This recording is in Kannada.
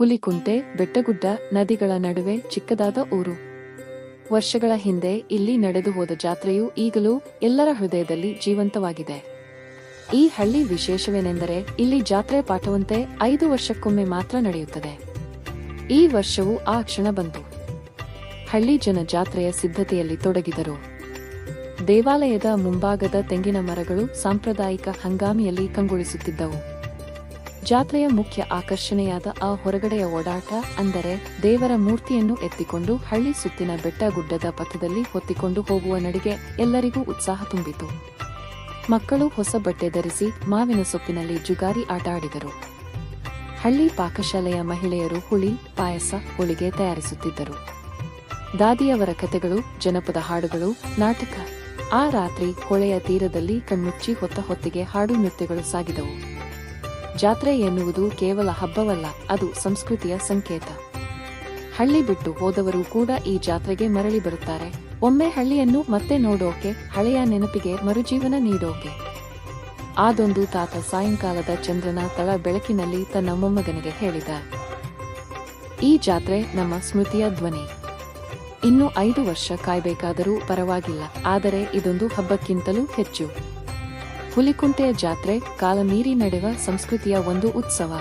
ಹುಲಿಕುಂಟೆ ಬೆಟ್ಟಗುಡ್ಡ ನದಿಗಳ ನಡುವೆ ಚಿಕ್ಕದಾದ ಊರು. ವರ್ಷಗಳ ಹಿಂದೆ ಇಲ್ಲಿ ನಡೆದು ಹೋದ ಜಾತ್ರೆಯು ಈಗಲೂ ಎಲ್ಲರ ಹೃದಯದಲ್ಲಿ ಜೀವಂತವಾಗಿದೆ. ಈ ಹಳ್ಳಿ ವಿಶೇಷವೇನೆಂದರೆ ಇಲ್ಲಿ ಜಾತ್ರೆ ಪಾಠವಂತೆ 5 ವರ್ಷಕ್ಕೊಮ್ಮೆ ಮಾತ್ರ ನಡೆಯುತ್ತದೆ. ಈ ವರ್ಷವೂ ಆ ಕ್ಷಣ ಬಂತು. ಹಳ್ಳಿ ಜನ ಜಾತ್ರೆಯ ಸಿದ್ಧತೆಯಲ್ಲಿ ತೊಡಗಿದರು. ದೇವಾಲಯದ ಮುಂಭಾಗದ ತೆಂಗಿನ ಮರಗಳು ಸಾಂಪ್ರದಾಯಿಕ ಹಂಗಾಮಿಯಲ್ಲಿ ಕಂಗೊಳಿಸುತ್ತಿದ್ದವು. ಜಾತ್ರೆಯ ಮುಖ್ಯ ಆಕರ್ಷಣೆಯಾದ ಆ ಹೊರಗಡೆಯ ಓಡಾಟ, ಅಂದರೆ ದೇವರ ಮೂರ್ತಿಯನ್ನು ಎತ್ತಿಕೊಂಡು ಹಳ್ಳಿ ಸುತ್ತಿನ ಬೆಟ್ಟಗುಡ್ಡದ ಪಥದಲ್ಲಿ ಹೊತ್ತಿಕೊಂಡು ಹೋಗುವ ನಡಿಗೆ ಎಲ್ಲರಿಗೂ ಉತ್ಸಾಹ ತುಂಬಿತು. ಮಕ್ಕಳು ಹೊಸ ಬಟ್ಟೆ ಧರಿಸಿ ಮಾವಿನ ಸೊಪ್ಪಿನಲ್ಲಿ ಜುಗಾರಿ ಆಟ ಆಡಿದರು. ಹಳ್ಳಿ ಪಾಕಶಾಲೆಯ ಮಹಿಳೆಯರು ಹುಳಿ, ಪಾಯಸ, ಹೋಳಿಗೆ ತಯಾರಿಸುತ್ತಿದ್ದರು. ದಾದಿಯವರ ಕಥೆಗಳು, ಜನಪದ ಹಾಡುಗಳು, ನಾಟಕ. ಆ ರಾತ್ರಿ ಹೊಳೆಯ ತೀರದಲ್ಲಿ ಕಣ್ಮುಚ್ಚಿ ಹೊತ್ತ ಹೊತ್ತಿಗೆ ಹಾಡು ನೃತ್ಯಗಳು ಸಾಗಿದವು. ಜಾತ್ರೆ ಎನ್ನುವುದು ಕೇವಲ ಹಬ್ಬವಲ್ಲ, ಅದು ಸಂಸ್ಕೃತಿಯ ಸಂಕೇತ. ಹಳ್ಳಿ ಬಿಟ್ಟು ಹೋದವರು ಕೂಡ ಈ ಜಾತ್ರೆಗೆ ಮರಳಿ ಬರುತ್ತಾರೆ. ಒಮ್ಮೆ ಹಳ್ಳಿಯನ್ನು ಮತ್ತೆ ನೋಡೋಕೆ, ಹಳೆಯ ನೆನಪಿಗೆ ಮರುಜೀವನ ನೀಡೋಕೆ. ಆದೊಂದು ತಾತ ಸಾಯಂಕಾಲದ ಚಂದ್ರನ ತಳ ಬೆಳಕಿನಲ್ಲಿ ತನ್ನ ಮೊಮ್ಮಗನಿಗೆ ಹೇಳಿದ, ಈ ಜಾತ್ರೆ ನಮ್ಮ ಸ್ಮೃತಿಯ ಧ್ವನಿ. ಇನ್ನು 5 ವರ್ಷ ಕಾಯ್ಬೇಕಾದರೂ ಪರವಾಗಿಲ್ಲ, ಆದರೆ ಇದೊಂದು ಹಬ್ಬಕ್ಕಿಂತಲೂ ಹೆಚ್ಚು. ಹುಲಿಕುಂಟೆಯ ಜಾತ್ರೆ ಕಾಲ ಮೀರಿ ನಡೆವ ಸಂಸ್ಕೃತಿಯ ಒಂದು ಉತ್ಸವ.